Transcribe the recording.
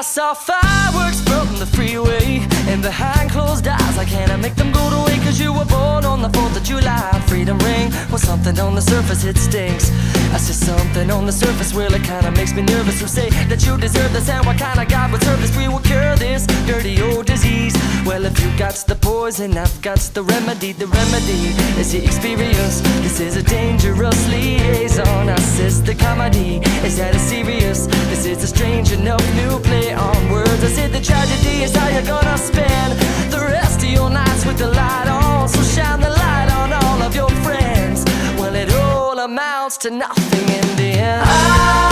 I saw fireworks from the freeway, and behind closed eyes I can't make them go away. Cause you were born on the 4th of July. Freedom ring, well something on the surface it stinks. I see something on the surface, well it kinda makes me nervous. Who say that you deserve this, and what kind of God would serve this? We will cure this dirty old disease. Well if you got the poison, I've got the remedy. The remedy is the experience. This is a dangerous liaison. I says the comedy, is that a serious? This is a strange enough new play on words. I said the tragedy is how you're gonna spend the rest of your nights with the light on. So shine the light on all of your friends. Well it all amounts to nothing in the end.